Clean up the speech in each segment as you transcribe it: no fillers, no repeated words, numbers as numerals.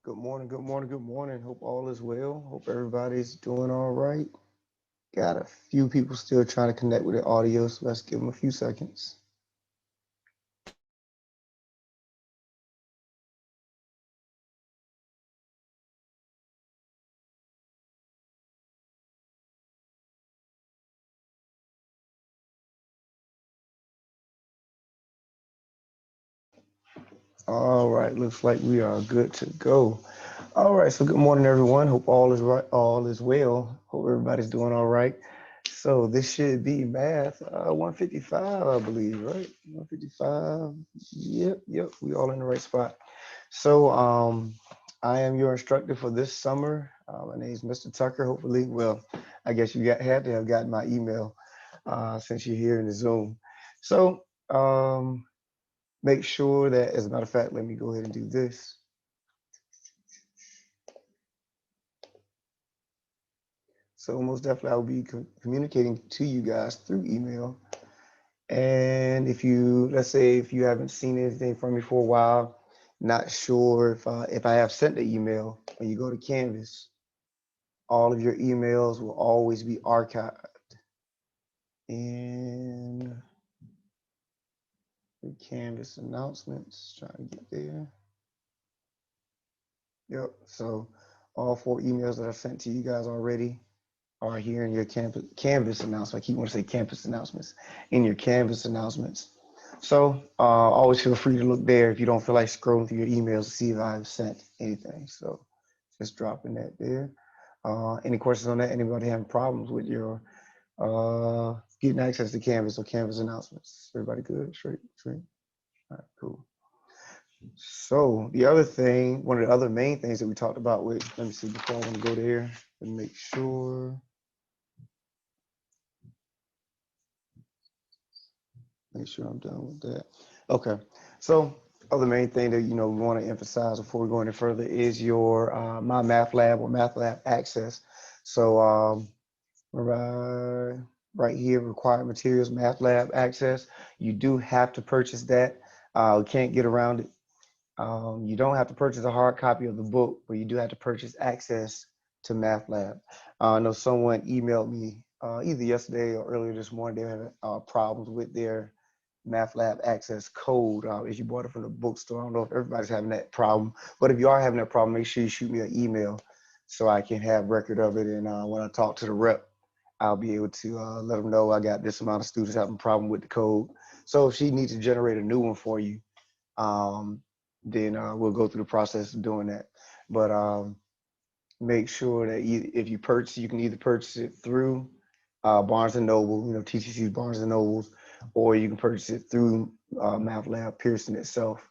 Good morning, good morning, good morning. Hope all is well. Hope everybody's doing all right. Got a few people still trying to connect with the audio, so let's give them a few seconds. All right, looks like we are good to go. All right, so good morning, everyone. Hope all is right, all is well. Hope everybody's doing all right. So this should be math 155, I believe, right? 155. Yep, we all in the right spot. So I am your instructor for this summer. My name is Mr. Tucker. Hopefully, well, I guess you had to have gotten my email since you're here in the Zoom. So make sure that, as a matter of fact, let me go ahead and do this. So most definitely, I will be communicating to you guys through email. And if you, let's say, if you haven't seen anything from me for a while, not sure if I have sent the email, when you go to Canvas, all of your emails will always be archived in the Canvas announcements. Trying to get there. Yep. So all four emails that I sent to you guys already are here in your Canvas announcement. I keep wanting to say campus announcements in your Canvas announcements. So always feel free to look there if you don't feel like scrolling through your emails to see if I've sent anything. So just dropping that there. Any questions on that? Anybody having problems with your getting access to Canvas or Canvas announcements? Everybody good? Straight? All right, cool. So the other thing, one of the other main things that we talked about with, let me see before I want to go there and make sure I'm done with that. Okay. So other main thing that we want to emphasize before we go any further is your my MathLab or MathLab access. So right, right here, required materials, MathLab access. You do have to purchase that. We can't get around it. You don't have to purchase a hard copy of the book, but you do have to purchase access to MathLab. I know someone emailed me either yesterday or earlier this morning. They were having problems with their MathLab access code as you bought it from the bookstore. I don't know if everybody's having that problem, but if you are having that problem, make sure you shoot me an email so I can have record of it. And when I talk to the rep, I'll be able to let them know I got this amount of students having a problem with the code. So if she needs to generate a new one for you, um, then we'll go through the process of doing that. But make sure that if you purchase, you can either purchase it through Barnes and Noble, TTC's Barnes and Nobles, or you can purchase it through MathLab Pearson itself.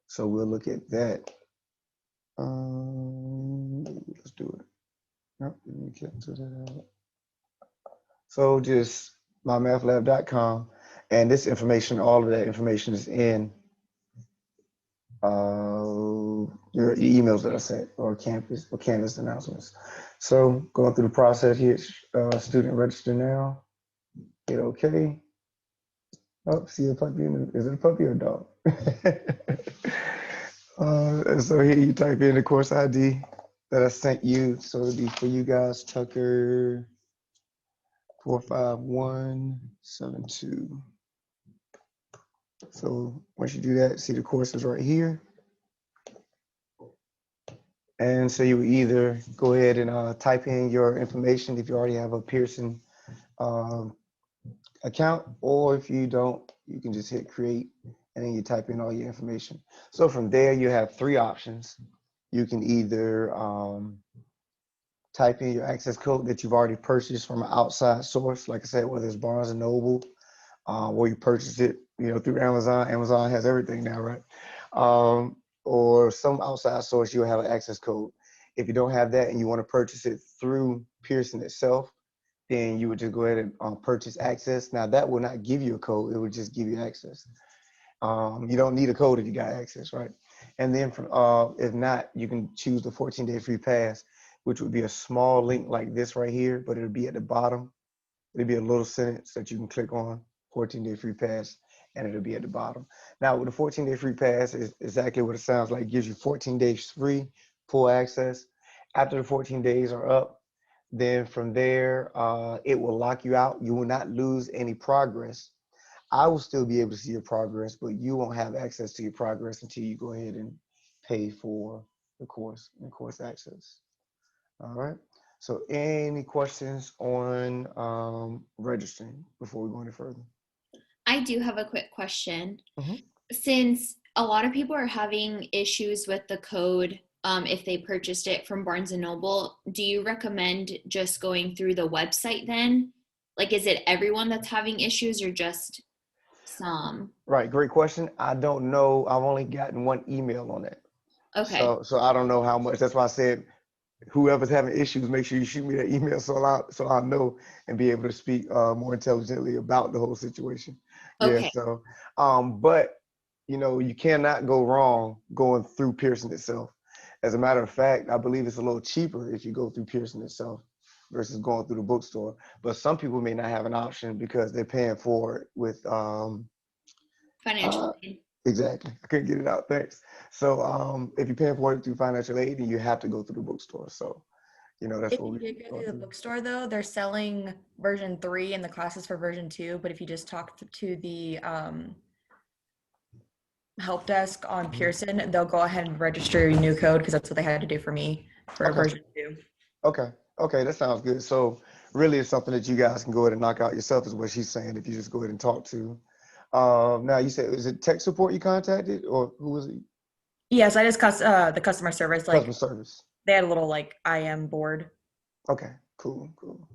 So we'll look at that. Let's do it. Nope, let me cancel that out. So just mymathlab.com, and this information, all of that information is in your emails that I sent or Canvas announcements. So going through the process here, student register now, hit OK. Oh, see a puppy is it a puppy or a dog? So here you type in the course ID that I sent you. So it'll be for you guys, Tucker 45172. So once you do that, see the courses right here. And so you either go ahead and type in your information if you already have a Pearson um, account, or if you don't, you can just hit create and then you type in all your information. So from there, you have three options. You can either type in your access code that you've already purchased from an outside source, like I said, whether it's Barnes and Noble, or you purchase it, through Amazon. Amazon has everything now, right? Or some outside source, you'll have an access code. If you don't have that and you want to purchase it through Pearson itself, then you would just go ahead and purchase access. Now that will not give you a code; it would just give you access. You don't need a code if you got access, right? And then if not, you can choose the 14-day free pass, which would be a small link like this right here, but it'll be at the bottom. It'll be a little sentence that you can click on, 14-day free pass, and it'll be at the bottom. Now, with the 14-day free pass, is exactly what it sounds like. It gives you 14 days free full access. After the 14 days are up, then from there, it will lock you out. You will not lose any progress. I will still be able to see your progress, but you won't have access to your progress until you go ahead and pay for the course and course access. All right. So any questions on registering before we go any further? I do have a quick question. Mhm. Since a lot of people are having issues with the code if they purchased it from Barnes and Noble, do you recommend just going through the website then? Like, is it everyone that's having issues or just some? Right, great question. I don't know. I've only gotten one email on that. Okay. So I don't know how much. That's why I said whoever's having issues, make sure you shoot me that email so I'll know and be able to speak more intelligently about the whole situation. Yeah. Okay. So, but you cannot go wrong going through Pearson itself. As a matter of fact, I believe it's a little cheaper if you go through Pearson itself versus going through the bookstore. But some people may not have an option because they're paying for it with Financial uh, aid. exactly. I couldn't get it out. Thanks. So if you're paying for it through financial aid, then you have to go through the bookstore. So that's If what you we're did go going to the through. bookstore, though, they're selling version 3 and the classes for version 2. But if you just talk to the help desk on Mhm. Pearson, they'll go ahead and register your new code because that's what they had to do for me for Okay. version 2. Okay. Okay. That sounds good. So really, it's something that you guys can go ahead and knock out yourself, is what she's saying. If you just go ahead and talk to. Now you said, is it tech support you contacted, or who was it? Yes, I just the customer service. Customer Like service. they had a little like IM board. Okay. Cool. Cool.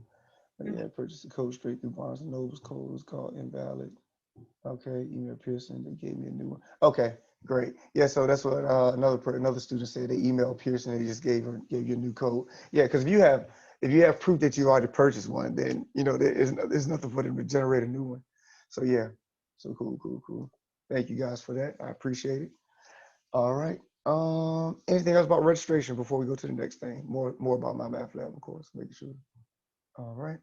Yeah. Purchase the code straight through Barnes and Noble's code was called invalid. Okay, email Pearson. They gave me a new one. Okay, great. Yeah, so that's what another student said. They emailed Pearson and they just gave you a new code. Yeah, because if you have proof that you already purchased one, then there's nothing for them to generate a new one. So yeah, so cool, cool, cool. Thank you guys for that. I appreciate it. All right. Anything else about registration before we go to the next thing? More about my math lab, of course. Making sure. All right.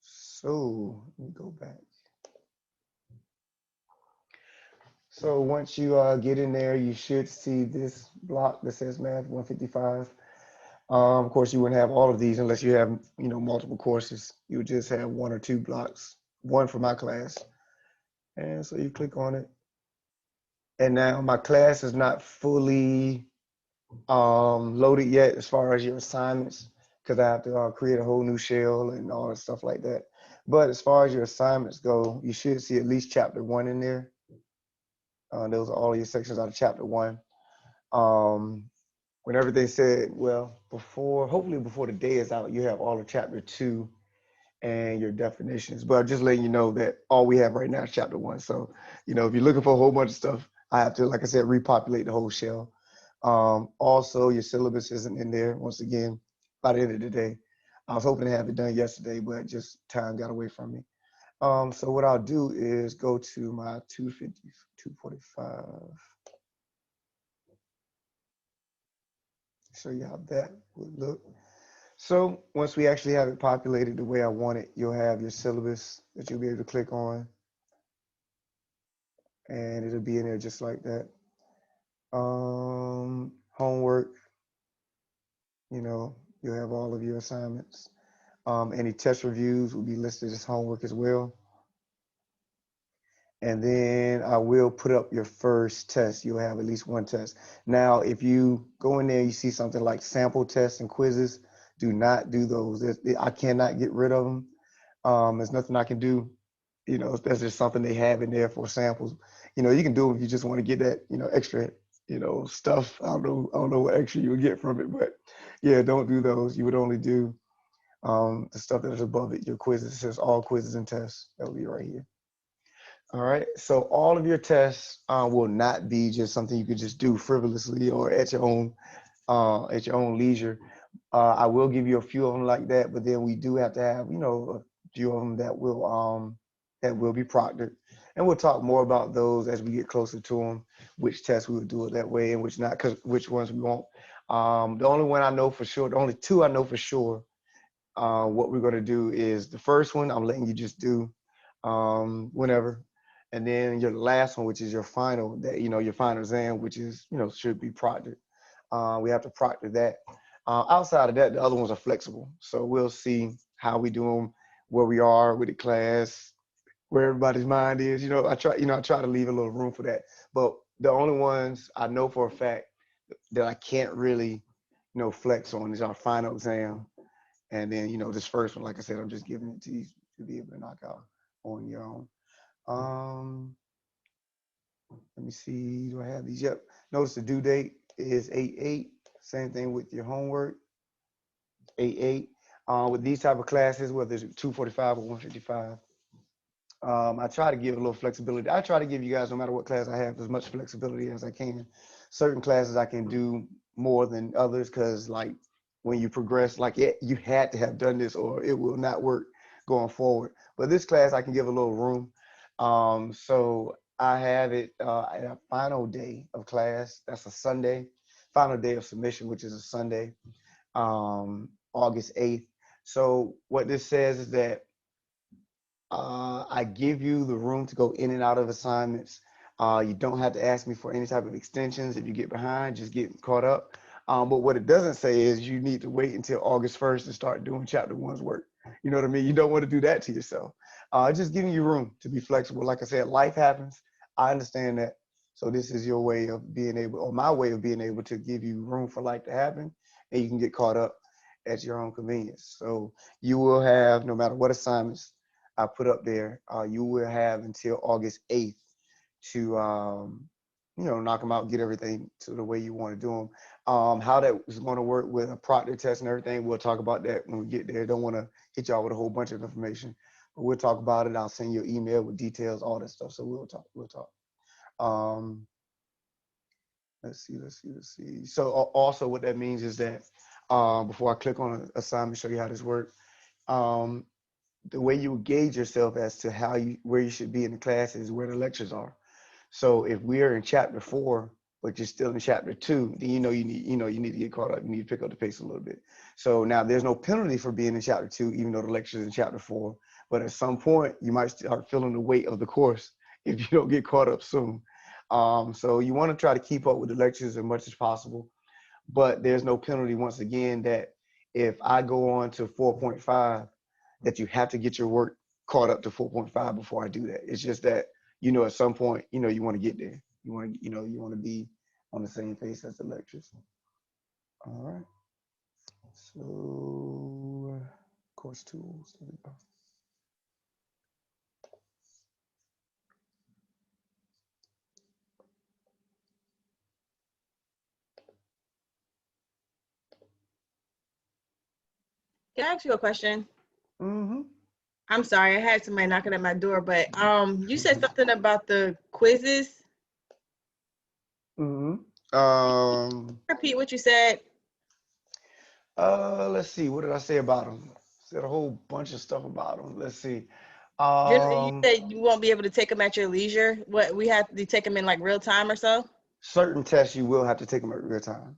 So let me go back. So once you get in there, you should see this block that says Math 155. Of course, you wouldn't have all of these unless you have, multiple courses. You would just have one or two blocks, one for my class. And so you click on it. And now my class is not fully loaded yet as far as your assignments, because I have to create a whole new shell and all that stuff like that. But as far as your assignments go, you should see at least chapter 1 in there. Those are all your sections out of chapter 1. Um, when everything said, well, hopefully before the day is out, you have all of chapter 2 and your definitions. But I'm just letting you know that all we have right now is chapter 1. So, if you're looking for a whole bunch of stuff, I have to, like I said, repopulate the whole shell. Also, your syllabus isn't in there, once again, by the end of the day. I was hoping to have it done yesterday, but just time got away from me. So what I'll do is go to my 250, 245. Show you how that would look. So once we actually have it populated the way I want it, you'll have your syllabus that you'll be able to click on, and it'll be in there just like that. Homework, you'll have all of your assignments. Any test reviews will be listed as homework as well. And then I will put up your first test. You'll have at least one test. Now, if you go in there, you see something like sample tests and quizzes, do not do those. I cannot get rid of them. There's nothing I can do. That's just something they have in there for samples. You can do them if you just want to get that, extra, stuff. I don't know what extra you would get from it, but yeah, don't do those. You would only do the stuff that is above it, your quizzes. It says all quizzes and tests. That will be right here. All right. So all of your tests will not be just something you could just do frivolously or at your own leisure. I will give you a few of them like that, but then we do have to have, a few of them that will be proctored, and we'll talk more about those as we get closer to them. Which tests we would do it that way and which not, because which ones we won't. The only one I know for sure, the only two I know for sure, what we're going to do is the first one I'm letting you just do whenever, and then your last one, which is your final, that your final exam, which is should be proctored. We have to proctor that. Outside of that, the other ones are flexible. So we'll see how we do them, where we are with the class, where everybody's mind is. I try to leave a little room for that. But the only ones I know for a fact that I can't really, flex on is our final exam. And then, this first one, like I said, I'm just giving it to you to be able to knock out on your own. Um, Let me see. Do I have these? Yep. Notice the due date is 8/8. Same thing with your homework, 8/8. With these type of classes, whether it's 245 or 155, I try to give a little flexibility. I try to give you guys, no matter what class I have, as much flexibility as I can. Certain classes I can do more than others because, like, when you progress, like you had to have done this or it will not work going forward. But this class, I can give a little room. So I have it at a final day of class. That's a Sunday. Final day of submission, which is a Sunday, August 8th. So what this says is that I give you the room to go in and out of assignments. You don't have to ask me for any type of extensions. If you get behind, just get caught up. But what it doesn't say is you need to wait until August 1st to start doing chapter one's work. You know what I mean? You don't want to do that to yourself. Just giving you room to be flexible. Like I said, life happens. I understand that. So this is your way of being able, or my way of being able to give you room for life to happen, and you can get caught up at your own convenience. So you will have, no matter what assignments I put up there, you will have until August 8th to, knock them out, get everything to the way you want to do them. How that is going to work with a proctor test and everything, we'll talk about that when we get there. Don't want to hit y'all with a whole bunch of information, but we'll talk about it. I'll send you an email with details, all that stuff. So we'll talk. Um, let's see. So also what that means is that before I click on an assignment, show you how this works. Um, the way you gauge yourself as to where you should be in the class is where the lectures are. So if we're in chapter 4, but you're still in chapter 2, then you need to get caught up. You need to pick up the pace a little bit. So now there's no penalty for being in chapter 2, even though the lecture is in chapter 4. But at some point, you might start feeling the weight of the course if you don't get caught up soon. So you want to try to keep up with the lectures as much as possible. But there's no penalty, once again, that if I go on to 4.5, that you have to get your work caught up to 4.5 before I do that. It's just that, at some point, you want to get there. You want to be on the same pace as the lectures. All right. So, course tools. There we go. Can I ask you a question? Mm-hmm. I'm sorry, I had somebody knocking at my door, but you said something about the quizzes. Mm-hmm. Repeat what you said. Let's see. What did I say about them? Said a whole bunch of stuff about them. Let's see. You said you won't be able to take them at your leisure. What, we have to take them in like real time or so? Certain tests you will have to take them at real time.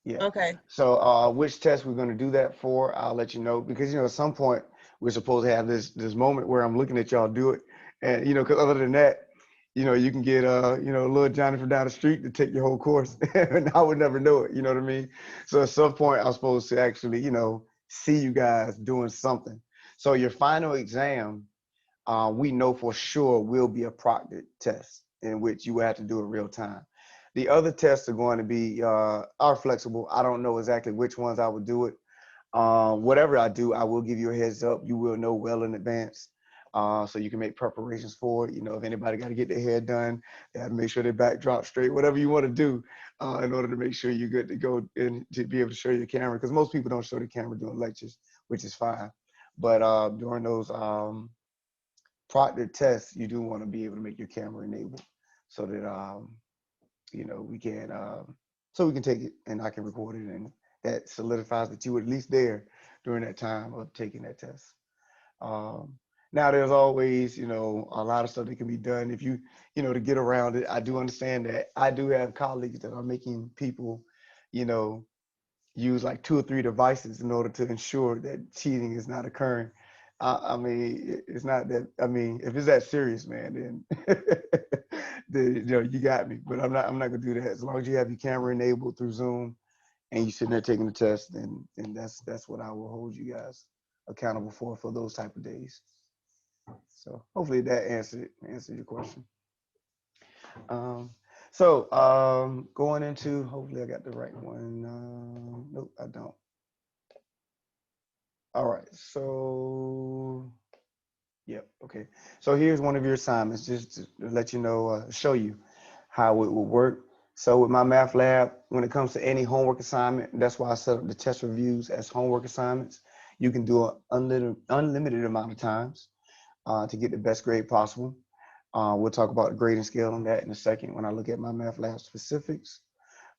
Yeah. Okay. So which test we're going to do that for, I'll let you know, because at some point we're supposed to have this moment where I'm looking at y'all do it, and because other than that, you can get little Johnny from down the street to take your whole course, and I would never know it. You know what I mean? So at some point I'm supposed to actually see you guys doing something. So your final exam, we know for sure will be a proctored test in which you will have to do it real time. The other tests are going to be are flexible. I don't know exactly which ones I would do it. Whatever I do, I will give you a heads up. You will know well in advance, so you can make preparations for it. If anybody got to get their hair done, they have to make sure their back drops straight. Whatever you want to do, in order to make sure you're good to go and to be able to show your camera, because most people don't show the camera during lectures, which is fine. But during those proctored tests, you do want to be able to make your camera enabled, so that we can take it and I can record it, and that solidifies that you were at least there during that time of taking that test. Now there's always, a lot of stuff that can be done if to get around it. I do understand that I do have colleagues that are making people, use like 2 or 3 devices in order to ensure that cheating is not occurring. I mean, it's not that. I mean, if it's that serious, man, then, then you got me. But I'm not gonna do that. As long as you have your camera enabled through Zoom, and you sitting there taking the test, and that's what I will hold you guys accountable for those type of days. So hopefully that answered your question. Going into, hopefully I got the right one. Nope, I don't. All right, so yep, okay. So here's one of your assignments, just to let you know, show you how it will work. So with my math lab, when it comes to any homework assignment, that's why I set up the test reviews as homework assignments. You can do an unlimited amount of times to get the best grade possible. We'll talk about the grading scale on that in a second when I look at my math lab specifics.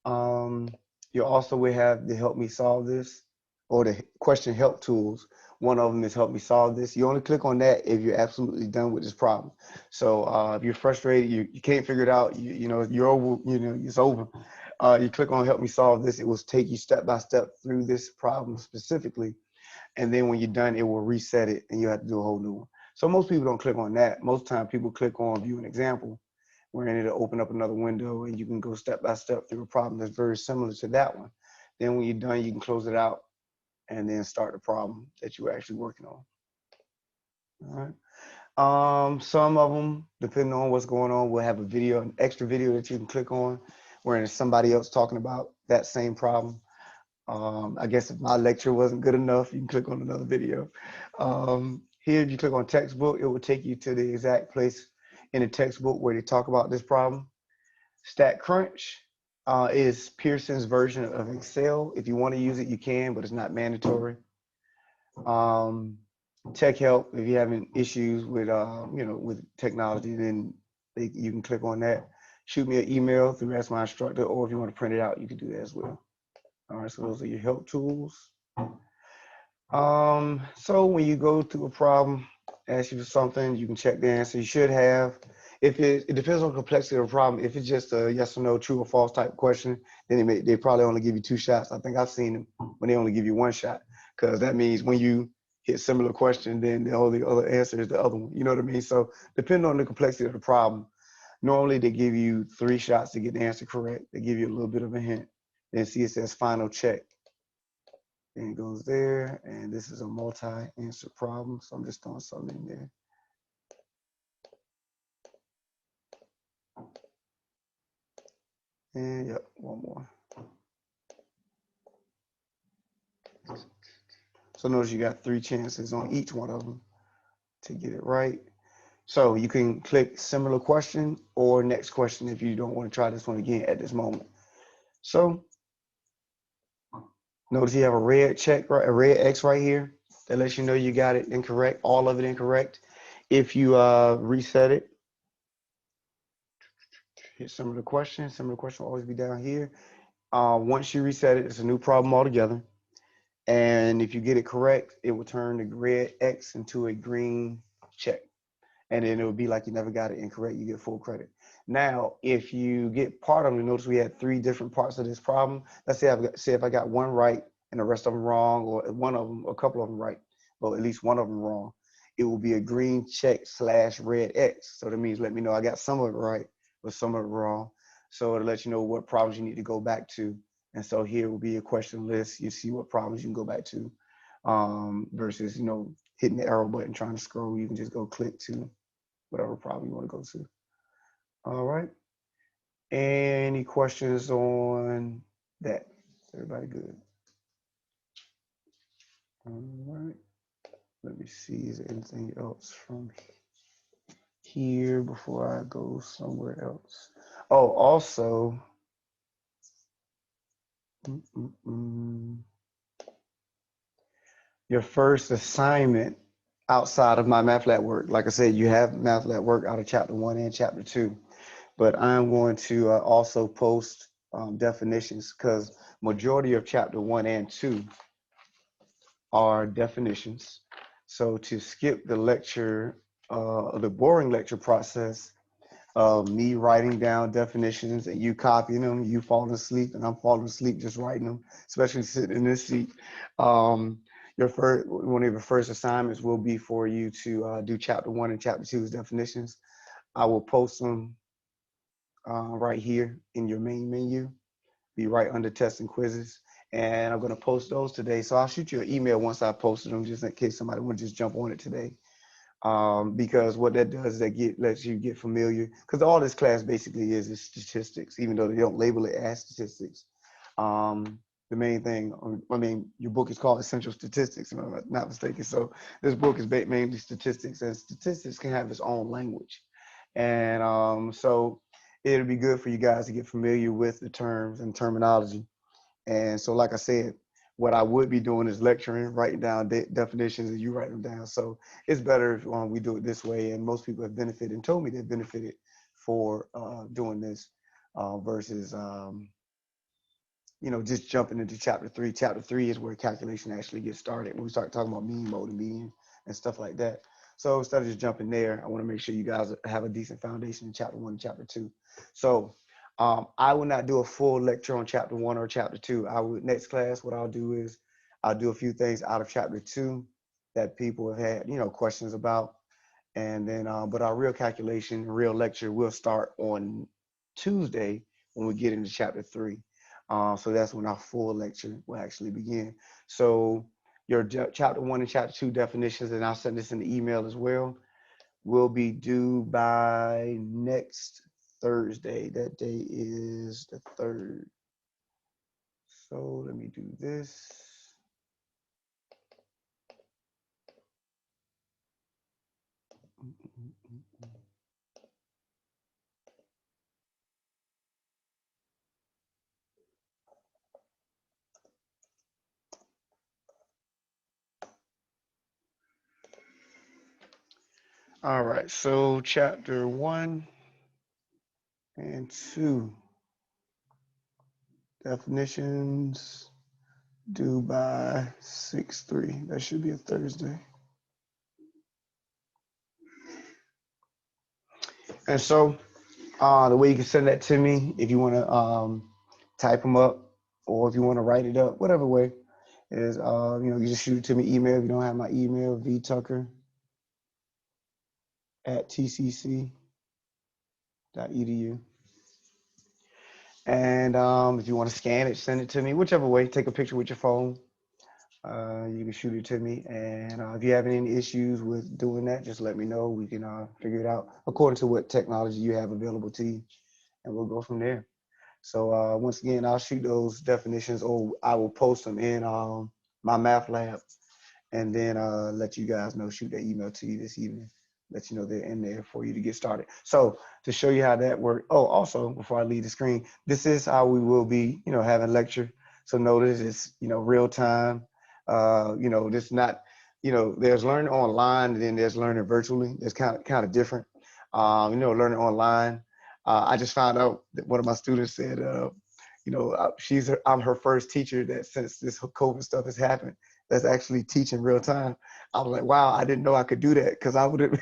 You also will have the help me solve this, or the question help tools. One of them is help me solve this. You only click on that if you're absolutely done with this problem. So if you're frustrated, you can't figure it out, you know, you're over, you know, it's over. You click on help me solve this. It will take you step by step through this problem specifically. And then when you're done, it will reset it and you have to do a whole new one. So most people don't click on that. Most time people click on view an example, wherein it'll open up another window and you can go step by step through a problem that's very similar to that one. Then when you're done, you can close it out and then start the problem that you were actually working on. All right. Some of them, depending on what's going on, will have a video, an extra video that you can click on, wherein there's somebody else talking about that same problem. I guess if my lecture wasn't good enough, you can click on another video. Here, if you click on textbook, it will take you to the exact place in the textbook where they talk about this problem. StatCrunch is Pearson's version of Excel. If you want to use it, you can, but it's not mandatory. Tech help, if you're having issues with, you know, with technology, then you can click on that. Shoot me an email through Ask My Instructor, or if you want to print it out, you can do that as well. All right, so those are your help tools. So when you go through a problem, ask you for something, you can check the answer. You should have, if it depends on the complexity of the problem. If it's just a yes or no, true or false type question, then they probably only give you 2 shots. I think I've seen them when they only give you 1 shot, because that means when you hit similar question, then the only other answer is the other one. You know what I mean? So depending on the complexity of the problem, normally they give you 3 shots to get the answer correct. They give you a little bit of a hint. Then see it says final check. And it goes there. And this is a multi-answer problem. So I'm just throwing something in there. And yep, one more. So notice you got 3 chances on each one of them to get it right. So you can click similar question or next question if you don't want to try this one again at this moment. So notice you have a red check, right? A red X right here that lets you know you got it incorrect, all of it incorrect. If you reset it, hit similar question will always be down here. Once you reset it, it's a new problem altogether. And if you get it correct, it will turn the red X into a green check. And then it will be like you never got it incorrect, you get full credit. Now, if you get part of them, notice we had 3 different parts of this problem. Let's say if I got 1 right and the rest of them wrong, or one of them, a couple of them right, but at least one of them wrong, it will be a green check / red X. So that means let me know I got some of it right, but some of it wrong. So it'll let you know what problems you need to go back to. And so here will be a question list. You see what problems you can go back to, versus, you know, hitting the arrow button, trying to scroll. You can just go click to whatever problem you want to go to. All right. Any questions on that? Everybody good? All right. Let me see, is there anything else from here before I go somewhere else? Oh, also, your first assignment outside of my MathLab work. Like I said, you have MathLab work out of chapter 1 and chapter 2, but I'm going to also post definitions, because majority of chapter 1 and 2 are definitions. So to skip the lecture, the boring lecture process of me writing down definitions and you copying them, you falling asleep and I'm falling asleep just writing them, especially sitting in this seat. One of your first assignments will be for you to do chapter 1 and chapter 2's definitions. I will post them right here in your main menu, be right under tests and quizzes. and I'm going to post those today. So I'll shoot you an email once I posted them, just in case somebody want to just jump on it today. Because what that does is lets you get familiar, because all this class basically is statistics, even though they don't label it as statistics. The main thing, I mean, your book is called Essential Statistics, if I'm not mistaken. So this book is mainly statistics, and statistics can have its own language. And so it'll be good for you guys to get familiar with the terms and terminology. And so, like I said, what I would be doing is lecturing, writing down definitions, and you write them down. So it's better if we do it this way. And most people have benefited and told me they've benefited for doing this versus, just jumping into chapter 3. Chapter 3 is where calculation actually gets started, when we start talking about mean, mode, and median, and stuff like that. So instead of just jumping there, I want to make sure you guys have a decent foundation in chapter 1 and chapter 2. So I will not do a full lecture on chapter 1 or chapter 2. Next class, what I'll do is I'll do a few things out of chapter 2 that people have had, questions about. And then, but our real calculation, real lecture will start on Tuesday when we get into chapter 3. So that's when our full lecture will actually begin. So your chapter 1 and chapter 2 definitions, and I'll send this in the email as well, will be due by next Thursday. That day is the 3rd. So let me do this. All right, so chapter 1 and 2 definitions due by 6/3. That should be a Thursday. And so the way you can send that to me, if you want to type them up, or if you want to write it up, whatever way, is you just shoot it to me email. If you don't have my email, vtucker@tcc.edu. And if you want to scan it, send it to me, whichever way. Take a picture with your phone. You can shoot it to me. And if you have any issues with doing that, just let me know. We can figure it out according to what technology you have available to you, and we'll go from there. So once again, I'll shoot those definitions, or I will post them in my MathLab, and then let you guys know, shoot that email to you this evening, let you know they're in there for you to get started. So to show you how that works, also before I leave the screen, this is how we will be, having lecture. So notice it's, real time. This not, there's learning online, and then there's learning virtually. It's kind of different. Learning online. I just found out that one of my students said, I'm her first teacher that, since this COVID stuff has happened, that's actually teaching real time. I was like, wow, I didn't know I could do that, because I would have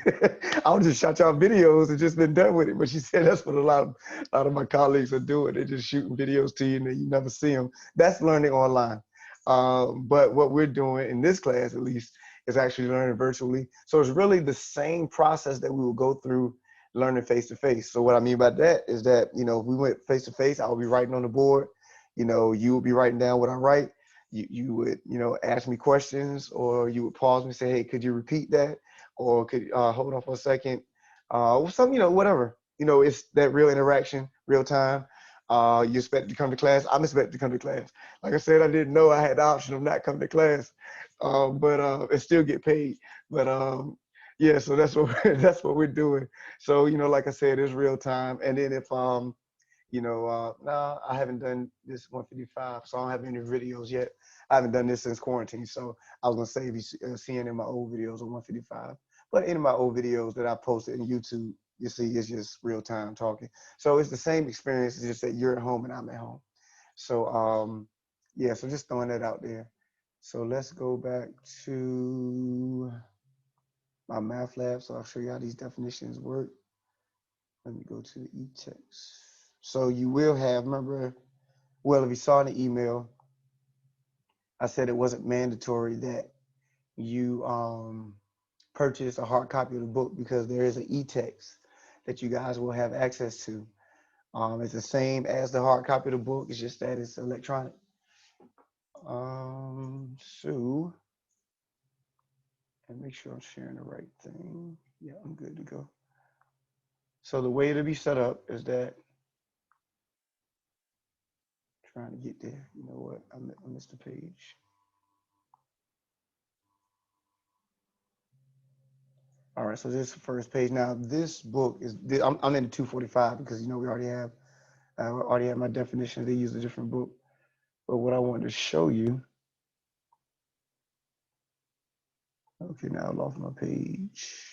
I would just shot y'all videos and just been done with it. But she said that's what a lot of my colleagues are doing. They're just shooting videos to you and then you never see them. That's learning online. But what we're doing in this class, at least, is actually learning virtually. So it's really the same process that we will go through learning face to face. So what I mean by that is that, if we went face to face, I would be writing on the board. You would be writing down what I write. You would, ask me questions, or you would pause me and say, hey, could you repeat that? Or could hold on for a second? Whatever. It's that real interaction, real time. You expect to come to class. I'm expected to come to class. Like I said, I didn't know I had the option of not coming to class, but and still get paid. But yeah, so that's what that's what we're doing. So like I said, it's real time. And then if no, I haven't done this 155, so I don't have any videos yet. I haven't done this since quarantine, so I was gonna say, if you seeing in my old videos on 155, but in my old videos that I posted in YouTube, you see it's just real time talking. So it's the same experience, it's just that you're at home and I'm at home. So yeah, so just throwing that out there. So let's go back to my MathLab, so I'll show you how these definitions work. Let me go to the e-text. So you will have, remember, well, if you saw in the email, I said it wasn't mandatory that you purchase a hard copy of the book, because there is an e-text that you guys will have access to. It's the same as the hard copy of the book, it's just that it's electronic. So, and make sure I'm sharing the right thing. Yeah, I'm good to go. So the way it'll be set up is that, trying to get there. You know what? I missed the page. All right, so this is the first page. Now this book is, I'm in the 245 because we already have my definition. They use a different book. But what I wanted to show you, okay, now I lost my page.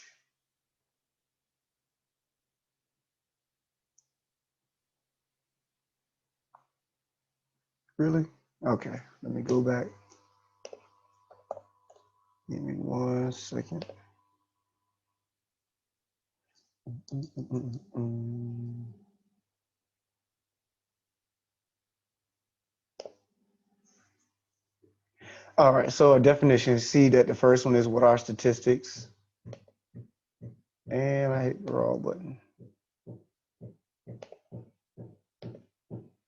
Really? Okay, let me go back. Give me 1 second. All right, so a definition, see that the first one is what are statistics? And I hit the wrong button.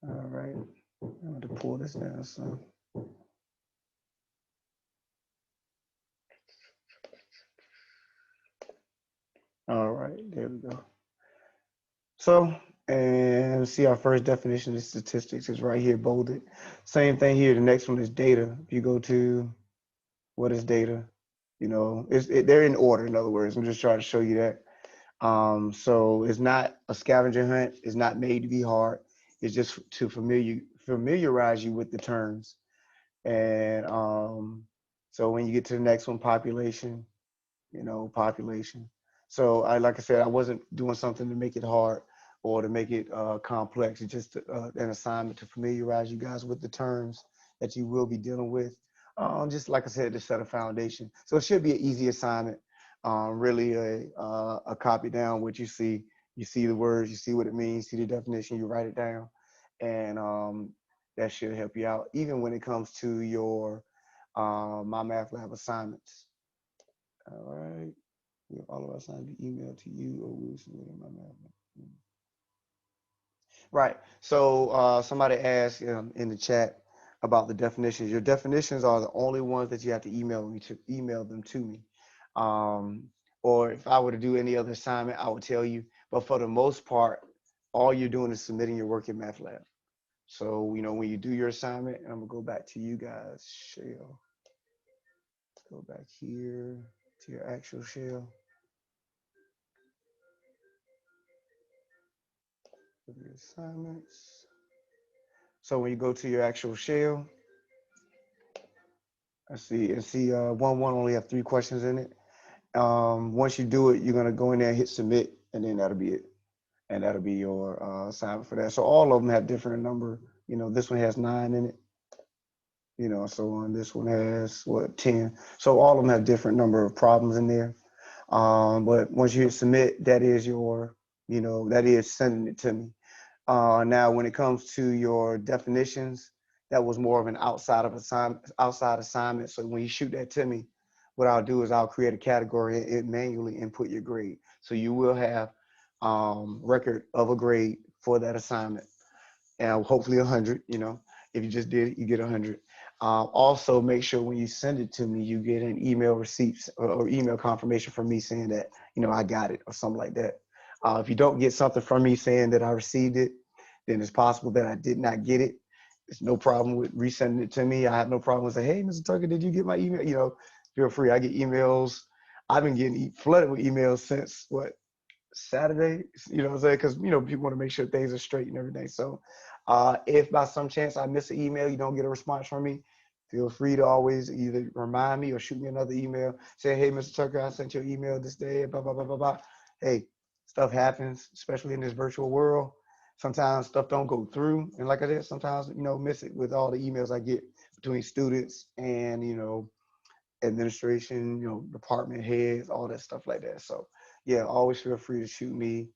All right, I'm going to pull this down some. All right, there we go. So, and see our first definition of statistics is right here, bolded. Same thing here, the next one is data. If you go to, what is data? They're in order, in other words. I'm just trying to show you that. So it's not a scavenger hunt. It's not made to be hard. It's just to familiarize you with the terms. And so when you get to the next one, population, population. So like I said, I wasn't doing something to make it hard or to make it complex. It's just an assignment to familiarize you guys with the terms that you will be dealing with. Just like I said, to set a foundation. So it should be an easy assignment. Really a copy down what you see the words, you see what it means, see the definition, you write it down. And that should help you out, even when it comes to your My Math Lab assignments. All right. We have all of our assignments be emailed to you or we'll submit in My Math Lab. Right. So somebody asked in the chat about the definitions. Your definitions are the only ones that you have to email them to me. Or if I were to do any other assignment, I would tell you. But for the most part, all you're doing is submitting your work in MathLab. So when you do your assignment, and I'm gonna go back to you guys, shell. Go back here to your actual shell. Your assignments. So when you go to your actual shell, I see 1-1 only have 3 questions in it. Once you do it, you're gonna go in there and hit submit, and then that'll be it. And that'll be your assignment for that. So all of them have different number. This one has 9 in it. So on this one has 10. So all of them have different number of problems in there. But once you hit submit, that is that is sending it to me. Now, when it comes to your definitions, that was more of an outside assignment. So when you shoot that to me, what I'll do is I'll create a category and manually input your grade. So you will have record of a grade for that assignment, and hopefully 100. If you just did it, you get 100. Also, make sure when you send it to me, you get an email receipt or email confirmation from me saying that I got it or something like that. If you don't get something from me saying that I received it, then it's possible that I did not get it. There's no problem with resending it to me. I have no problem with saying, hey, Mr. Tucker, did you get my email? Feel free. I get emails. I've been getting flooded with emails since Saturday, what I'm saying? Because, people want to make sure things are straight and everything. So if by some chance I miss an email, you don't get a response from me, feel free to always either remind me or shoot me another email. Say, hey, Mr. Tucker, I sent your email this day, blah, blah, blah, blah, blah. Hey, stuff happens, especially in this virtual world. Sometimes stuff don't go through. And like I said, sometimes, miss it with all the emails I get between students and, administration, department heads, all that stuff like that. So yeah, always feel free to shoot me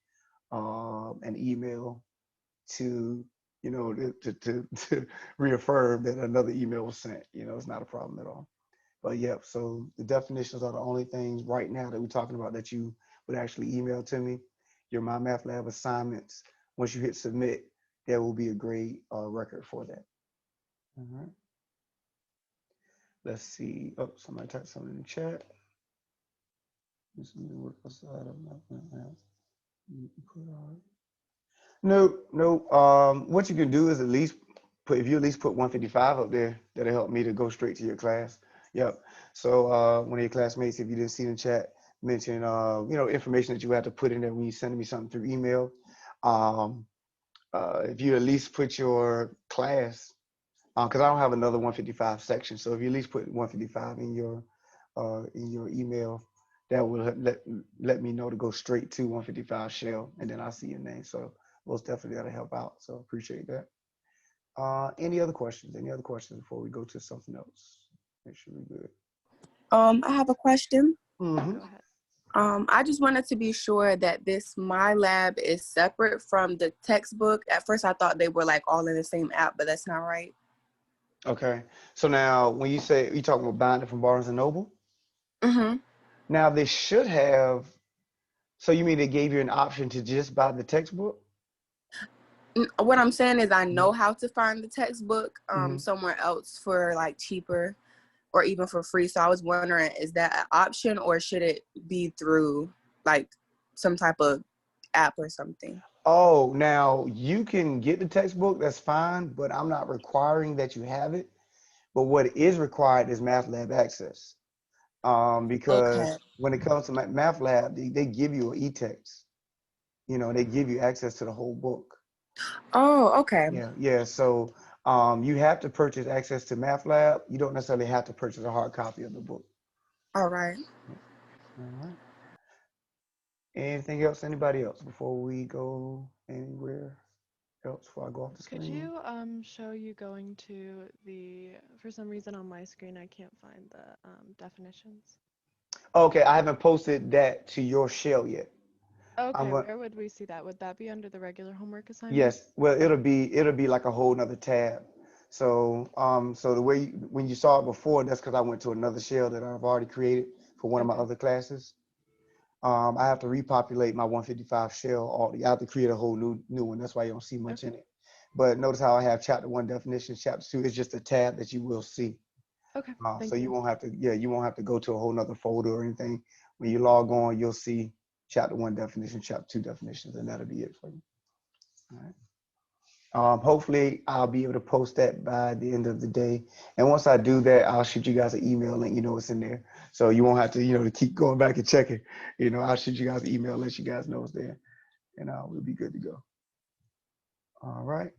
an email to, to reaffirm that another email was sent. It's not a problem at all. But yeah, so the definitions are the only things right now that we're talking about that you would actually email to me. Your My Math Lab assignments, once you hit submit, there will be a grade record for that. All right. let's see. Oh, somebody typed something in the chat. This is the work outside of MathLab. No. What you can do is at least put, if you at least put 155 up there, that'll help me to go straight to your class. Yep. So one of your classmates, if you didn't see in the chat, mention information that you have to put in there when you send me something through email. Um, if you at least put your class, because I don't have another 155 section, so if you at least put 155 in your email, that will let me know to go straight to 155 shell, and then I'll see your name. So most definitely that'll help out. So appreciate that. Any other questions? Any other questions before we go to something else? Make sure we're good. I have a question. Mm-hmm. Go ahead. I just wanted to be sure that this MyLab is separate from the textbook. At first, I thought they were like all in the same app, but that's not right. Okay. So now, when you say you talking about buying it from Barnes and Noble, Mm-hmm. now they should have. So you mean they gave you an option to just buy the textbook? What I'm saying is I know how to find the textbook Mhm. somewhere else for like cheaper or even for free. So I was wondering, is that an option or should it be through like some type of app or something? Oh, now you can get the textbook, that's fine, but I'm not requiring that you have it. But what is required is MathLab access. Okay. Because when it comes to MathLab, they give you an e-text. They give you access to the whole book. Oh, okay. Yeah. So you have to purchase access to MathLab. You don't necessarily have to purchase a hard copy of the book. All right. All right. Anything else? Anybody else before we go anywhere else before I go off the Could screen? you show you going to for some reason on my screen I can't find the definitions. Okay, I haven't posted that to your shell yet. I'm Okay, going. where would we see that? Would that be under the regular homework assignment? Yes. Well, it'll be like a whole nother tab. So the way when you saw it before, that's because I went to another shell that I've already created for one of my Okay. other classes. I have to repopulate my 155 shell. I have to create a whole new one. That's why you don't see much in it. But notice how I have chapter 1 definitions, chapter 2 is just a tab that you will see. Okay, So thank you you. won't have to, you won't have to go to a whole nother folder or anything. When you log on, you'll see chapter 1 definition, chapter 2 definitions, and that'll be it for you. All right. Hopefully I'll be able to post that by the end of the day. And once I do that, I'll shoot you guys an email, letting you know what's in there. So you won't have to, to keep going back and checking. I'll shoot you guys an email, let you guys know it's there, and we'll be good to go. All right.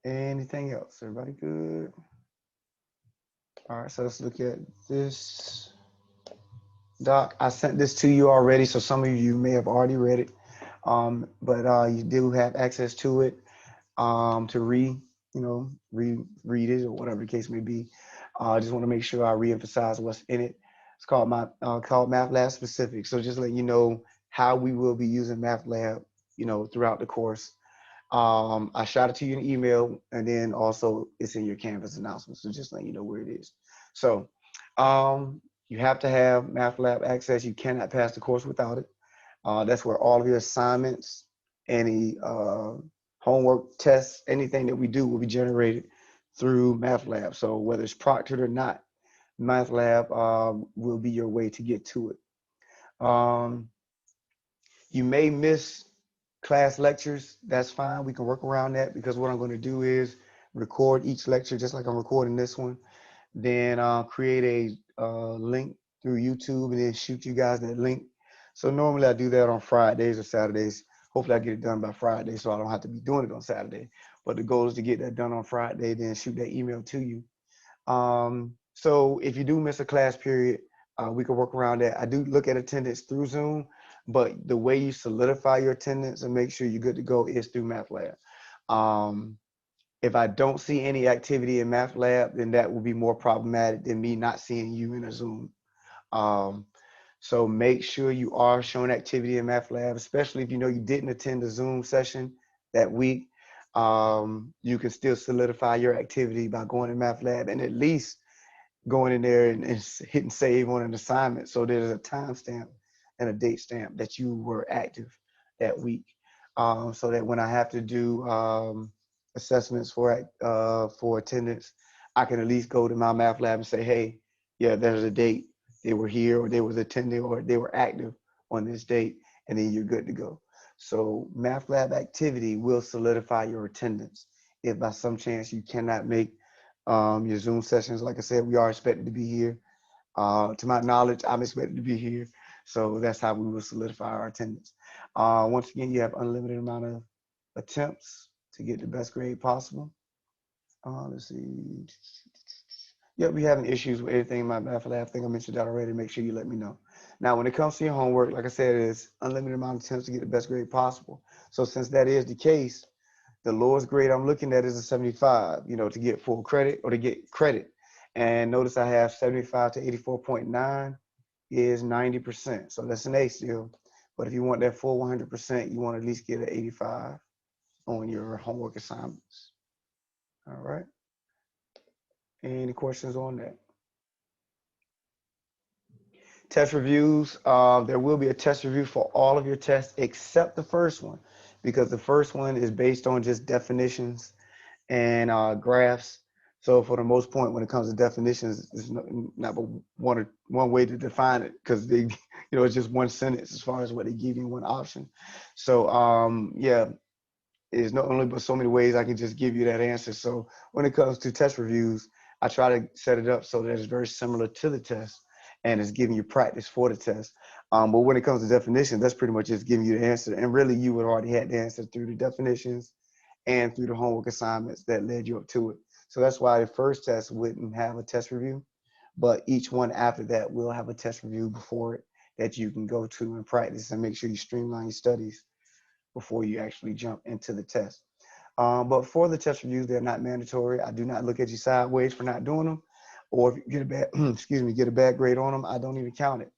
Anything else? Everybody good? All right. So let's look at this. Doc, I sent this to you already, so some of you may have already read it, but you do have access to it to read it or whatever the case may be. I just want to make sure I reemphasize what's in it. It's called MathLab specific. So just letting you know how we will be using MathLab, throughout the course. I shot it to you in email, and then also it's in your Canvas announcement. So just letting you know where it is. So you have to have MathLab access. You cannot pass the course without it. That's where all of your assignments, any homework, tests, anything that we do will be generated through MathLab. So whether it's proctored or not, MathLab will be your way to get to it. You may miss class lectures. That's fine. We can work around that, because what I'm going to do is record each lecture just like I'm recording this one. Then create a link through YouTube and then shoot you guys that link. So normally I do that on Fridays or Saturdays. Hopefully I get it done by Friday so I don't have to be doing it on Saturday. But the goal is to get that done on Friday, then shoot that email to you. So if you do miss a class period, we can work around that. I do look at attendance through Zoom, but the way you solidify your attendance and make sure you're good to go is through MathLab. If I don't see any activity in MathLab, then that will be more problematic than me not seeing you in a Zoom. So make sure you are showing activity in MathLab, especially if you know you didn't attend the Zoom session that week. You can still solidify your activity by going to MathLab and at least going in there and hitting save on an assignment. So there's a timestamp and a date stamp that you were active that week. So that when I have to do assessments for attendance, I can at least go to my MathLab and say, hey, yeah, there's a date they were here or they was attending or they were active on this date, and then you're good to go. So MathLab activity will solidify your attendance. If by some chance you cannot make your Zoom sessions, like I said, we are expected to be here. To my knowledge, I'm expected to be here. So that's how we will solidify our attendance. Once again, you have unlimited amount of attempts to get the best grade possible. Let's see. Yep, we having issues with anything in my MathLab. I think I mentioned that already. Make sure you let me know. Now, when it comes to your homework, like I said, it's unlimited amount of attempts to get the best grade possible. So since that is the case, the lowest grade I'm looking at is a 75, to get full credit or to get credit. And notice I have 75 to 84.9 is 90%. So that's an A still. But if you want that full 100%, you want to at least get an 85 on your homework assignments. All right. Any questions on that? Test reviews, there will be a test review for all of your tests except the first one, because the first one is based on just definitions and graphs. So for the most part, when it comes to definitions, there's not but one way to define it, because they, it's just one sentence as far as what they give you, one option. So yeah, there's not only but so many ways I can just give you that answer. So when it comes to test reviews, I try to set it up so that it's very similar to the test and it's giving you practice for the test. But when it comes to definitions, that's pretty much just giving you the answer. And really, you would already had the answer through the definitions and through the homework assignments that led you up to it. So that's why the first test wouldn't have a test review, but each one after that will have a test review before it that you can go to and practice and make sure you streamline your studies before you actually jump into the test. But for the test reviews, they're not mandatory. I do not look at you sideways for not doing them, or if you get a bad, get a bad grade on them, I don't even count it.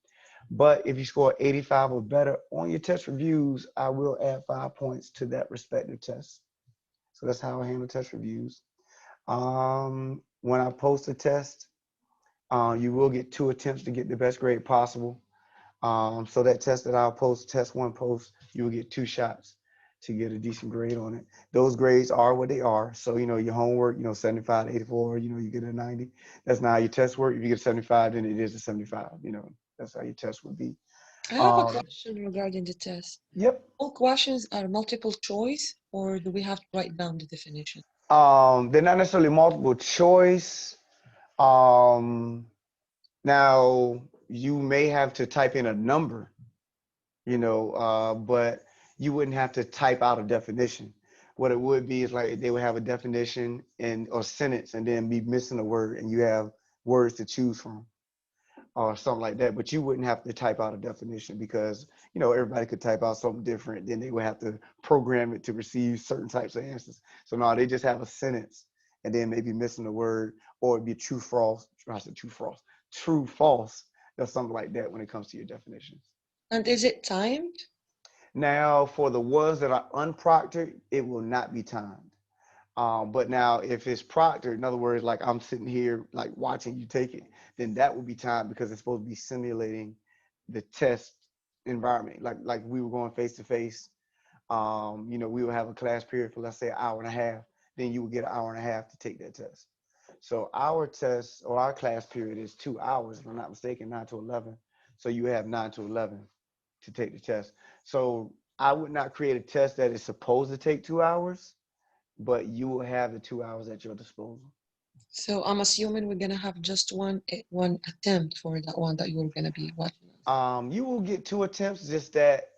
But if you score 85 or better on your test reviews, I will add 5 points to that respective test. So that's how I handle test reviews. When I post a test, you will get 2 attempts to get the best grade possible. So that test that I'll post, test 1 post, you will get 2 shots to get a decent grade on it. Those grades are what they are. So, your homework, 75 to 84, you get a 90. That's not how your test work. If you get 75, then it is a 75, that's how your test would be. I have a question regarding the test. Yep. All questions are multiple choice, or do we have to write down the definition? They're not necessarily multiple choice. Now you may have to type in a number, but you wouldn't have to type out a definition. What it would be is like they would have a definition and or sentence and then be missing a word, and you have words to choose from or something like that. But you wouldn't have to type out a definition because everybody could type out something different. Then they would have to program it to receive certain types of answers. So now they just have a sentence and then maybe missing a word, or it'd be true, false. I said true, false, or something like that when it comes to your definitions. And is it timed? Now, for the ones that are unproctored, it will not be timed. But now, if it's proctored, in other words, like I'm sitting here, like watching you take it, then that will be timed because it's supposed to be simulating the test environment. Like we were going face to face. We will have a class period for, let's say, an hour and a half. Then you will get an hour and a half to take that test. So our test or our class period is 2 hours, if I'm not mistaken, 9 to 11. So you have 9 to 11 to take the test. So I would not create a test that is supposed to take 2 hours, but you will have the 2 hours at your disposal. So I'm assuming we're gonna have just one attempt for that one that you're gonna be watching. You will get 2 attempts, just that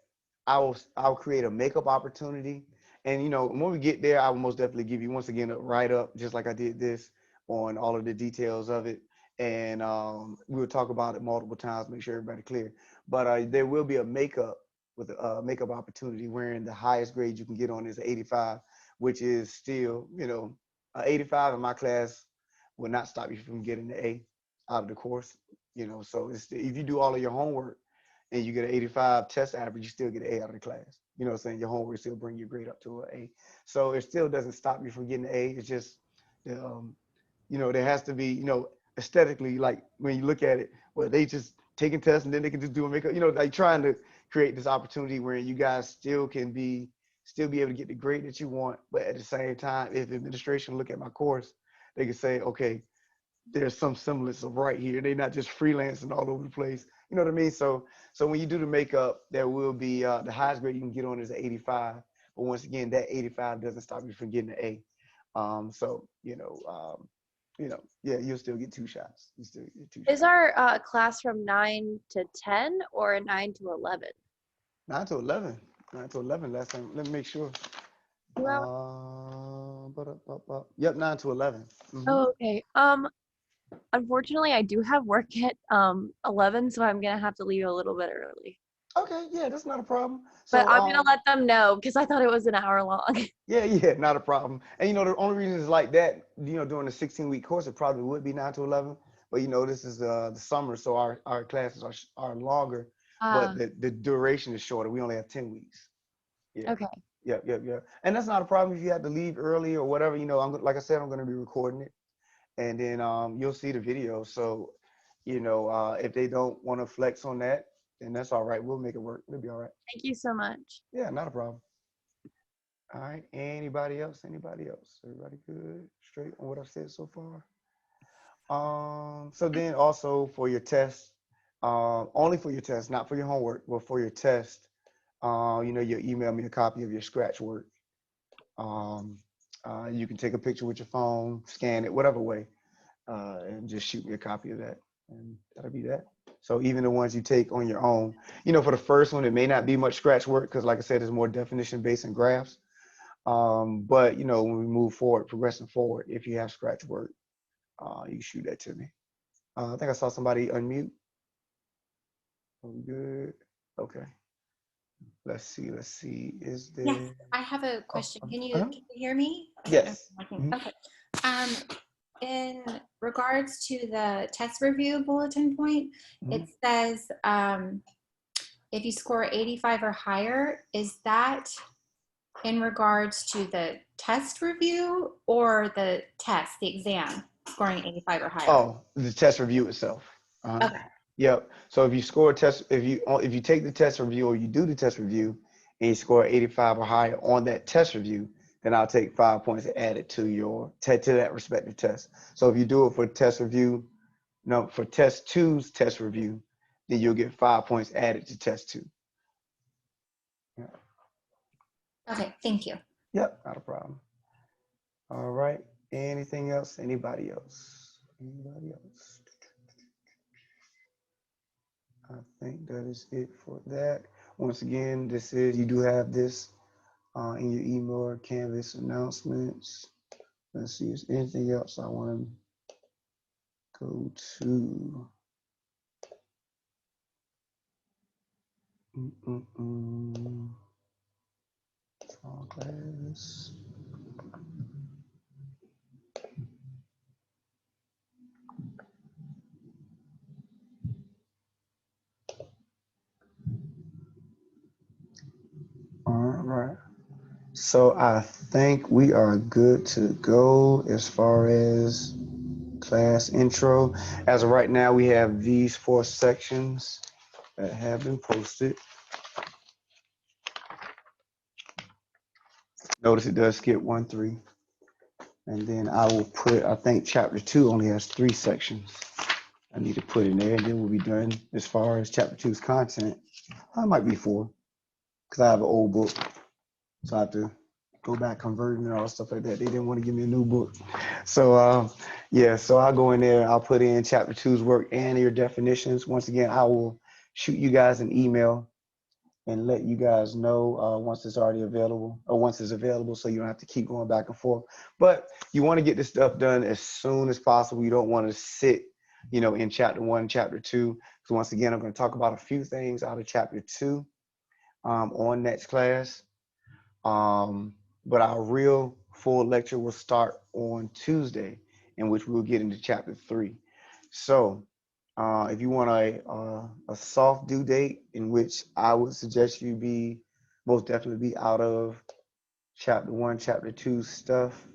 I'll create a makeup opportunity. And when we get there, I will most definitely give you once again a write-up, just like I did this, on all of the details of it. And we'll talk about it multiple times, make sure everybody clear. But there will be a makeup with a makeup opportunity wherein the highest grade you can get on is 85, which is still, 85 in my class will not stop you from getting the A out of the course. So if you do all of your homework and you get an 85 test average, you still get an A out of the class. You know what I'm saying? Your homework still bring your grade up to an A. So it still doesn't stop you from getting an A. It's just, there has to be, aesthetically, like when you look at it, well, they just taking tests and then they can just do a makeup, like trying to create this opportunity where you guys still be able to get the grade that you want. But at the same time, if administration look at my course, they can say, okay, there's some semblance of right here. They're not just freelancing all over the place. You know what I mean? So when you do the makeup, there will be the highest grade you can get on is an 85. But once again, that 85 doesn't stop you from getting an A. So yeah, you'll still get 2 shots. You still get 2 Is shots. our class from 9 to 10 or 9 to 11? 9 to 11. 9 to 11 last time. Let me make sure. Well, Yep, 9 to 11. oh, okay. Unfortunately, I do have work at 11, so I'm gonna have to leave a little bit early. Okay, yeah, that's not a problem. But So I'm gonna let them know because I thought it was an hour long. yeah, not a problem. And the only reason is like that, during the 16-week course, it probably would be 9 to 11. But this is the summer, so our classes are longer, but the duration is shorter. We only have 10 weeks. Yeah. Okay. Yep. And that's not a problem if you have to leave early or whatever. Like I said, I'm going to be recording it, and then you'll see the video. So, if they don't want to flex on that, then that's all right. We'll make it work. It'll be all right. Thank you so much. Yeah, not a problem. All right. Anybody else? Everybody good? Straight on what I've said so far? So then also for your test, only for your test, not for your homework, but for your test, you email me a copy of your scratch work. You can take a picture with your phone, scan it, whatever way, and just shoot me a copy of that. And that'll be that. So even the ones you take on your own, for the first one, it may not be much scratch work because like I said, it's more definition based and graphs. But when we move forward, progressing forward, if you have scratch work, you can shoot that to me. I think I saw somebody unmute. I'm good. Okay. Let's see. Is there? Yes, I have a question. Can you hear me? Yes. Okay. In regards to the test review bulletin point, it says if you score 85 or higher, is that in regards to the test review or the test, the exam, scoring 85 or higher? Oh, the test review itself. Okay. Yep. So if you score a test, if you take the test review or you do the test review and you score 85 or higher on that test review, then I'll take 5 points and add it to to that respective test. So if you do it for test review, for test two's test review, then you'll get 5 points added to test 2. Yeah. Okay, thank you. Yep, not a problem. All right. Anything else? Anybody else? I think that is it for that. Once again, you do have this in your email, Canvas announcements. Let's see, is anything else I want to go to? Fall class. All right. So I think we are good to go as far as class intro. As of right now, we have these 4 sections that have been posted. Notice it does skip 1, 3. And then I think chapter 2 only has 3 sections I need to put in there, and then we'll be done as far as chapter 2's content. I might be 4, because I have an old book, so I have to go back converting and all stuff like that. They didn't want to give me a new book. So so I'll go in there, I'll put in chapter 2's work and your definitions. Once again, I will shoot you guys an email and let you guys know once it's already available, or once it's available, so you don't have to keep going back and forth. But you want to get this stuff done as soon as possible. You don't want to sit, in chapter 1, chapter 2. So once again, I'm going to talk about a few things out of chapter 2 on next class. But our real full lecture will start on Tuesday, in which we'll get into chapter 3. So if you want a soft due date, in which I would suggest you most definitely be out of chapter 1, chapter 2 stuff.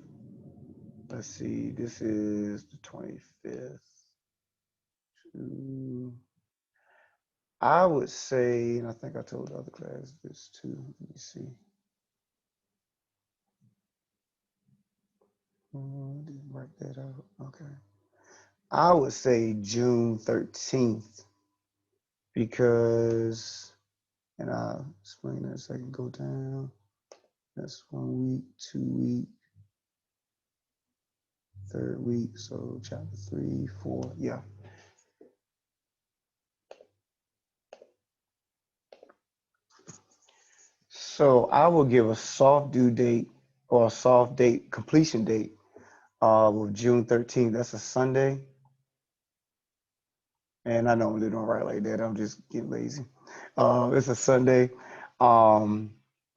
Let's see, this is the 25th. I would say, and I think I told the other class this too. Let me see. Didn't write that out. Okay. I would say June 13th because, and I'll explain that as I can go down. That's 1 week, 2 week, third week. So chapter 3, 4, yeah. So I will give a soft due date or a soft date completion date of June 13th. That's a Sunday. And I normally don't write like that. I'm just getting lazy. It's a Sunday.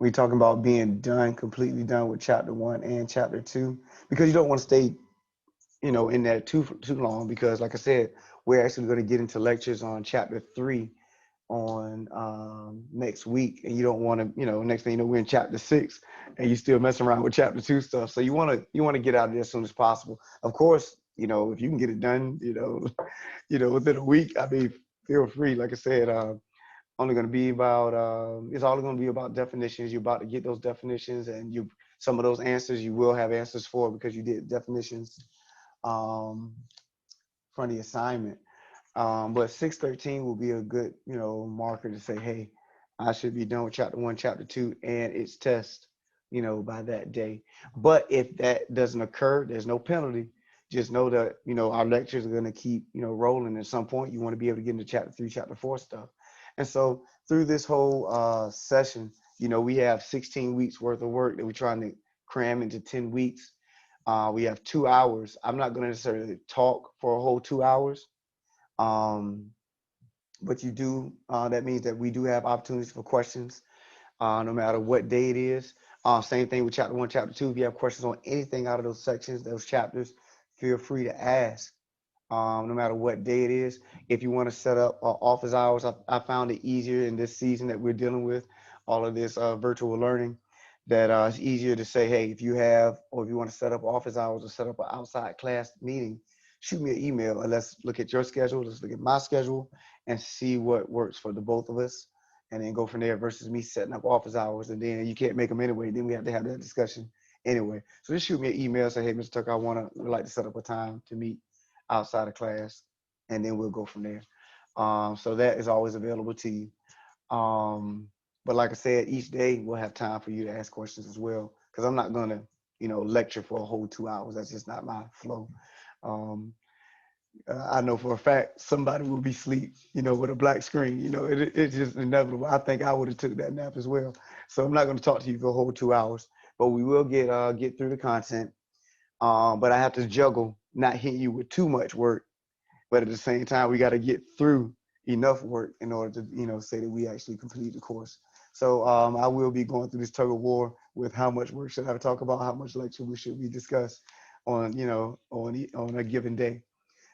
We talking about being done, completely done with chapter 1 and chapter 2, because you don't want to stay, in there too long. Because, like I said, we're actually going to get into lectures on chapter 3 on next week, and you don't want to, next thing you know, we're in chapter 6, and you still messing around with chapter 2 stuff. So you want to get out of there as soon as possible. Of course, if you can get it done, within a week, I mean, feel free. Like I said, only going to be about, it's all going to be about definitions. You're about to get those definitions, and some of those answers you will have answers for because you did definitions from the assignment. But 613 will be a good, marker to say, hey, I should be done with chapter 1, chapter 2, and its test, by that day. But if that doesn't occur, there's no penalty. Just know that, our lectures are going to keep, rolling. At some point, you want to be able to get into chapter 3, chapter 4 stuff. And so through this whole session, we have 16 weeks worth of work that we're trying to cram into 10 weeks. We have 2 hours. I'm not going to necessarily talk for a whole 2 hours. But that means that we do have opportunities for questions, no matter what day it is. Same thing with chapter 1, chapter 2. If you have questions on anything out of those sections, those chapters, feel free to ask, no matter what day it is. If you want to set up office hours, I found it easier in this season that we're dealing with, all of this virtual learning, that it's easier to say, hey, if you want to set up office hours or set up an outside class meeting, shoot me an email and let's look at your schedule, let's look at my schedule and see what works for the both of us, and then go from there versus me setting up office hours and then you can't make them anyway. Then we have to have that discussion anyway. So just shoot me an email, say, hey, Mr. Tucker, would like to set up a time to meet outside of class, and then we'll go from there. So that is always available to you. But like I said, each day we'll have time for you to ask questions as well, because I'm not going to, lecture for a whole 2 hours. That's just not my flow. I know for a fact somebody will be asleep, with a black screen. It's just inevitable. I think I would have took that nap as well. So I'm not going to talk to you for a whole 2 hours, but we will get through the content. But I have to juggle not hitting you with too much work, but at the same time, we got to get through enough work in order to, say that we actually complete the course. So I will be going through this tug of war with how much work should I talk about, how much lecture we should be discuss on, on a given day.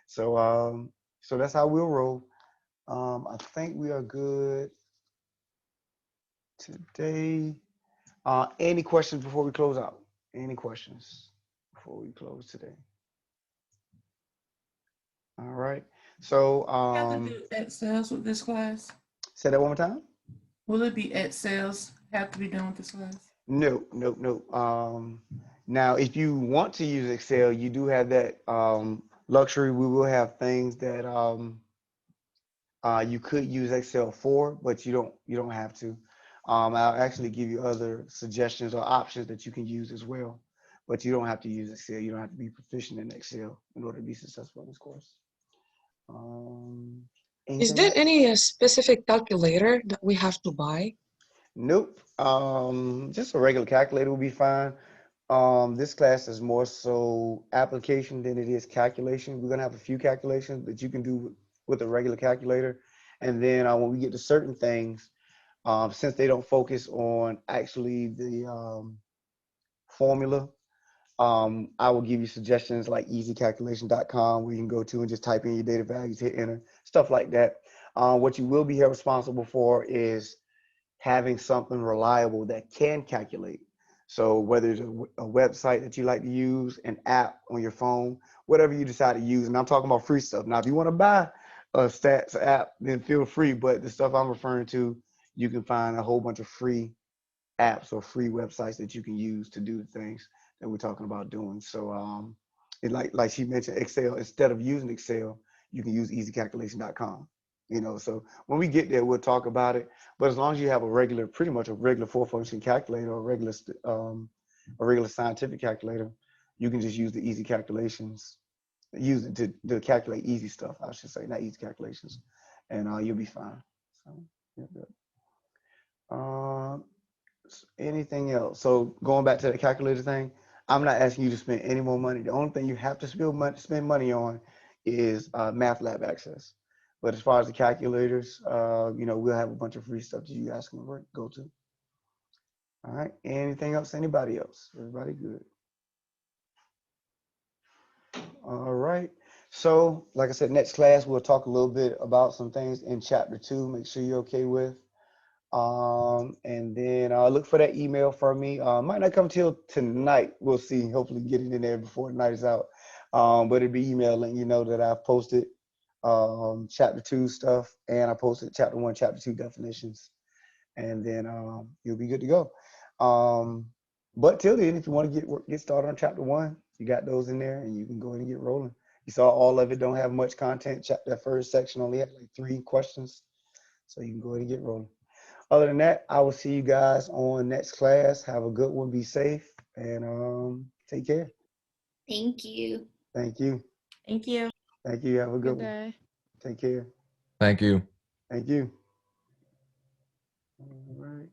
So that's how we'll roll. I think we are good today. Any questions before we close out? Any questions before we close today? All right. So Have to do Excels with this class? say that one more time. Will it be Excels have to be done with this class? No. Now, if you want to use Excel, you do have that luxury. We will have things that you could use Excel for, but you don't have to. I'll actually give you other suggestions or options that you can use as well, but you don't have to use Excel. You don't have to be proficient in Excel in order to be successful in this course. Is Anything there else? any specific calculator that we have to buy? Nope. Just a regular calculator will be fine. This class is more so application than it is calculation. We're gonna have a few calculations that you can do with a regular calculator, and then when we get to certain things, since they don't focus on actually the formula, I will give you suggestions like easycalculation.com where you can go to and just type in your data values, hit enter, stuff like that. What you will be held responsible for is having something reliable that can calculate. So whether it's a website that you like to use, an app on your phone, whatever you decide to use, and I'm talking about free stuff. Now, if you want to buy a stats app, then feel free, but the stuff I'm referring to, you can find a whole bunch of free apps or free websites that you can use to do the things that we're talking about doing. So And like she mentioned, Excel, instead of using Excel, you can use easycalculation.com. So when we get there, we'll talk about it. But as long as you have pretty much a regular four-function calculator or a regular scientific calculator, you can just use the easy calculations, use it to calculate easy stuff, I should say, not easy calculations, and you'll be fine. So you're good. Anything else? So going back to the calculator thing, I'm not asking you to spend any more money. The only thing you have to spend money on is MathLab access. But as far as the calculators, we'll have a bunch of free stuff that you guys can go to. All right. Anything else? Anybody else? Everybody good? All right. So, like I said, next class we'll talk a little bit about some things in chapter 2. Make sure you're okay with. And then look for that email from me. Might not come till tonight. We'll see. Hopefully get it in there before the night is out. But it'll be email letting you know that I've posted chapter 2 stuff, and I posted chapter 1, chapter 2 definitions, and then you'll be good to go. But till then, if you want to get started on chapter 1, you got those in there, and you can go ahead and get rolling. You saw all of it don't have much content. That first section only had like 3 questions, so you can go ahead and get rolling. Other than that, I will see you guys on next class. Have a good one. Be safe, and take care. Thank you. Thank you. Thank you. Thank you. Have a good Good one. day. Take care. Thank you. Thank you. All right.